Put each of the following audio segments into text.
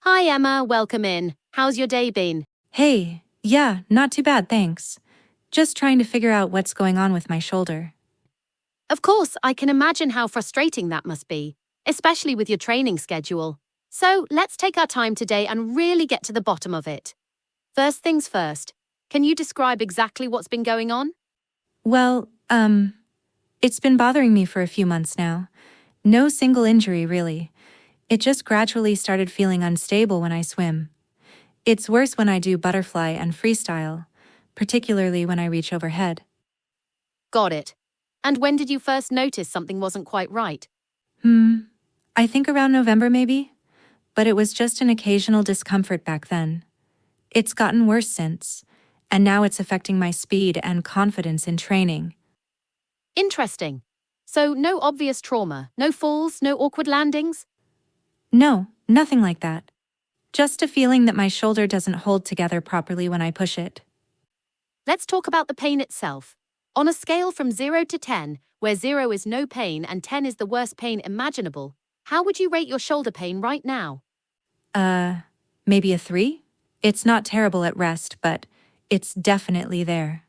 Hi Emma, welcome in. How's your day been? Hey, yeah, not too bad, thanks. Just trying to figure out what's going on with my shoulder. Of course, I can imagine how frustrating that must be, especially with your training schedule. So let's take our time today and really get to the bottom of it. First things first, can you describe exactly what's been going on? Well, it's been bothering me for a few months now. No single injury, really. It just gradually started feeling unstable when I swim. It's worse when I do butterfly and freestyle, particularly when I reach overhead. Got it. And when did you first notice something wasn't quite right? I think around November maybe? But it was just an occasional discomfort back then. It's gotten worse since, and now it's affecting my speed and confidence in training. Interesting. So no obvious trauma, no falls, no awkward landings? No, nothing like that. Just a feeling that my shoulder doesn't hold together properly when I push it. Let's talk about the pain itself. On a scale from 0 to 10, where 0 is no pain and 10 is the worst pain imaginable, how would you rate your shoulder pain right now? Maybe a 3? It's not terrible at rest, but it's definitely there.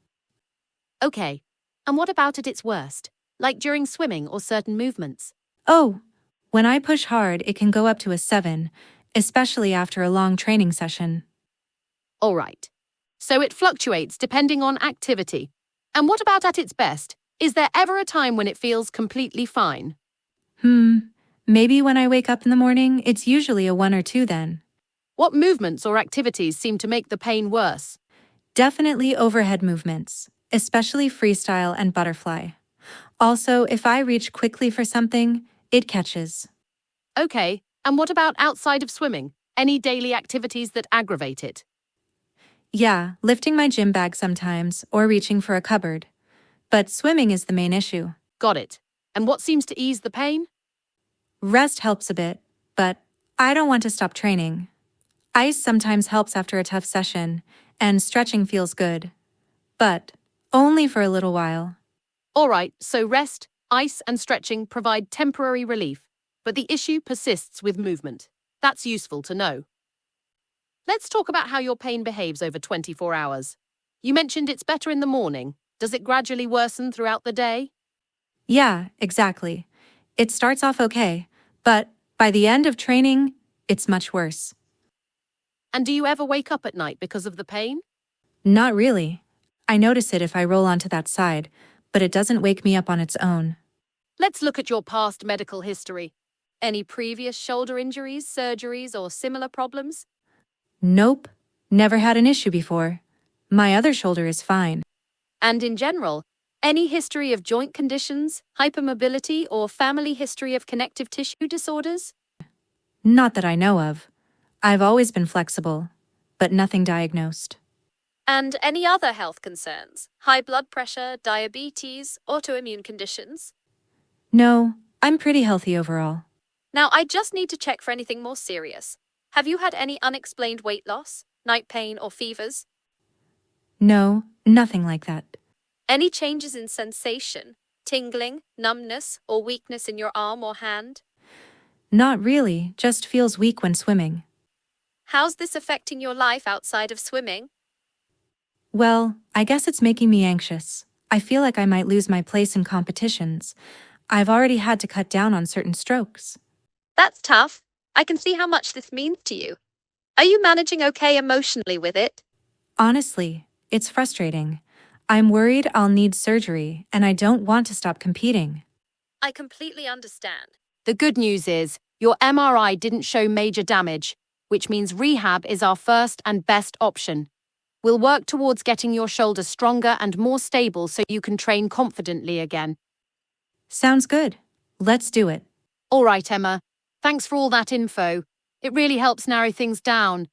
Okay. And what about at its worst? Like during swimming or certain movements? Oh, when I push hard, it can go up to a 7, especially after a long training session. All right. So it fluctuates depending on activity. And what about at its best? Is there ever a time when it feels completely fine? Maybe when I wake up in the morning, it's usually a 1 or 2 then. What movements or activities seem to make the pain worse? Definitely overhead movements, especially freestyle and butterfly. Also, if I reach quickly for something, it catches. Okay. And what about outside of swimming? Any daily activities that aggravate it? Yeah, lifting my gym bag sometimes, or reaching for a cupboard. But swimming is the main issue. Got it. And what seems to ease the pain? Rest helps a bit, but I don't want to stop training. Ice sometimes helps after a tough session, and stretching feels good. But only for a little while. All right, so rest, ice, and stretching provide temporary relief, but the issue persists with movement. That's useful to know. Let's talk about how your pain behaves over 24 hours. You mentioned it's better in the morning. Does it gradually worsen throughout the day? Yeah, exactly. It starts off okay, but by the end of training, it's much worse. And do you ever wake up at night because of the pain? Not really. I notice it if I roll onto that side, but it doesn't wake me up on its own. Let's look at your past medical history. Any previous shoulder injuries, surgeries, or similar problems? Nope, never had an issue before. My other shoulder is fine. And in general, any history of joint conditions, hypermobility, or family history of connective tissue disorders? Not that I know of. I've always been flexible, but nothing diagnosed. And any other health concerns? High blood pressure, diabetes, autoimmune conditions? No, I'm pretty healthy overall. Now, I just need to check for anything more serious. Have you had any unexplained weight loss, night pain, or fevers? No, nothing like that. Any changes in sensation, tingling, numbness, or weakness in your arm or hand? Not really, just feels weak when swimming. How's this affecting your life outside of swimming? Well, I guess it's making me anxious. I feel like I might lose my place in competitions. I've already had to cut down on certain strokes. That's tough. I can see how much this means to you. Are you managing okay emotionally with it? Honestly, it's frustrating. I'm worried I'll need surgery, and I don't want to stop competing. I completely understand. The good news is, your MRI didn't show major damage, which means rehab is our first and best option. We'll work towards getting your shoulder stronger and more stable so you can train confidently again. Sounds good. Let's do it. All right, Emma. Thanks for all that info. It really helps narrow things down.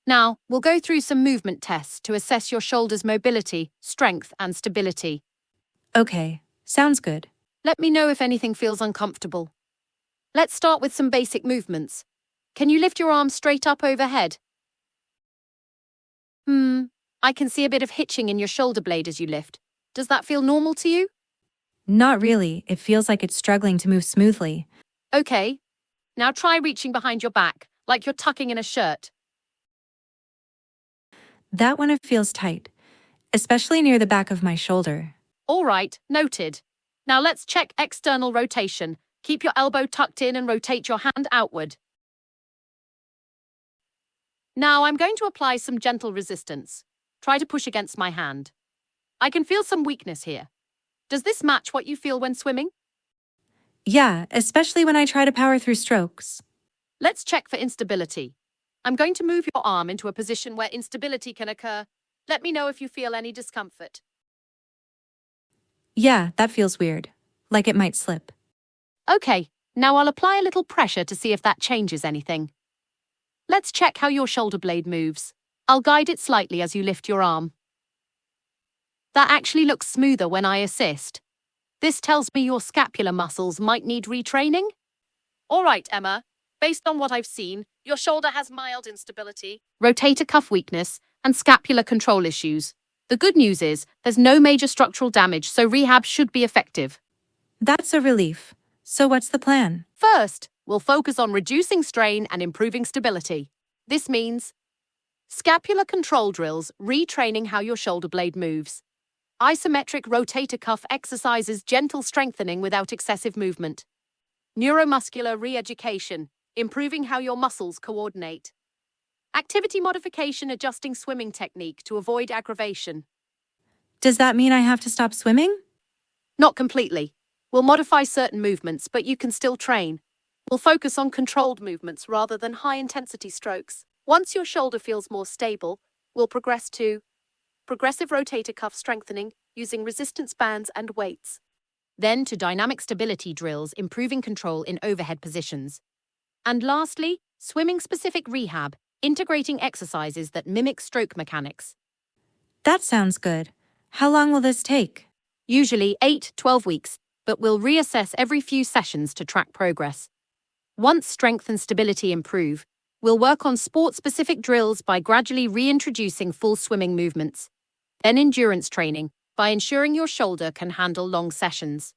Now, we'll go through some movement tests to assess your shoulder's mobility, strength, and stability. Okay, sounds good. Let me know if anything feels uncomfortable. Let's start with some basic movements. Can you lift your arms straight up overhead? I can see a bit of hitching in your shoulder blade as you lift. Does that feel normal to you? Not really, it feels like it's struggling to move smoothly. Okay. Now try reaching behind your back, like you're tucking in a shirt. That one feels tight, especially near the back of my shoulder. All right, noted. Now let's check external rotation. Keep your elbow tucked in and rotate your hand outward. Now I'm going to apply some gentle resistance. Try to push against my hand. I can feel some weakness here. Does this match what you feel when swimming? Yeah, especially when I try to power through strokes. Let's check for instability. I'm going to move your arm into a position where instability can occur. Let me know if you feel any discomfort. Yeah, that feels weird. Like it might slip. Okay, now I'll apply a little pressure to see if that changes anything. Let's check how your shoulder blade moves. I'll guide it slightly as you lift your arm. That actually looks smoother when I assist. This tells me your scapular muscles might need retraining. All right, Emma. Based on what I've seen, your shoulder has mild instability, rotator cuff weakness, and scapular control issues. The good news is there's no major structural damage, so rehab should be effective. That's a relief. So what's the plan? First, we'll focus on reducing strain and improving stability. This means scapular control drills, retraining how your shoulder blade moves. Isometric rotator cuff exercises, gentle strengthening without excessive movement. Neuromuscular re-education, improving how your muscles coordinate. Activity modification, adjusting swimming technique to avoid aggravation. Does that mean I have to stop swimming? Not completely. We'll modify certain movements, but you can still train. We'll focus on controlled movements rather than high-intensity strokes. Once your shoulder feels more stable, we'll progress to progressive rotator cuff strengthening using resistance bands and weights. Then to dynamic stability drills, improving control in overhead positions. And lastly, swimming-specific rehab, integrating exercises that mimic stroke mechanics. That sounds good. How long will this take? Usually 8-12 weeks, but we'll reassess every few sessions to track progress. Once strength and stability improve, we'll work on sport-specific drills by gradually reintroducing full swimming movements. Then endurance training, by ensuring your shoulder can handle long sessions.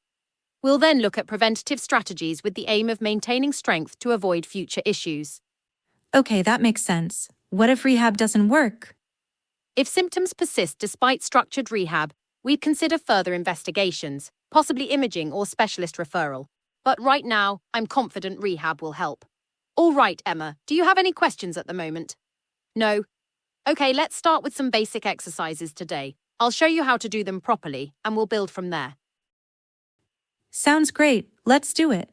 We'll then look at preventative strategies with the aim of maintaining strength to avoid future issues. Okay, that makes sense. What if rehab doesn't work? If symptoms persist despite structured rehab, we'd consider further investigations, possibly imaging or specialist referral. But right now, I'm confident rehab will help. All right, Emma, do you have any questions at the moment? No? Okay, let's start with some basic exercises today. I'll show you how to do them properly, and we'll build from there. Sounds great. Let's do it.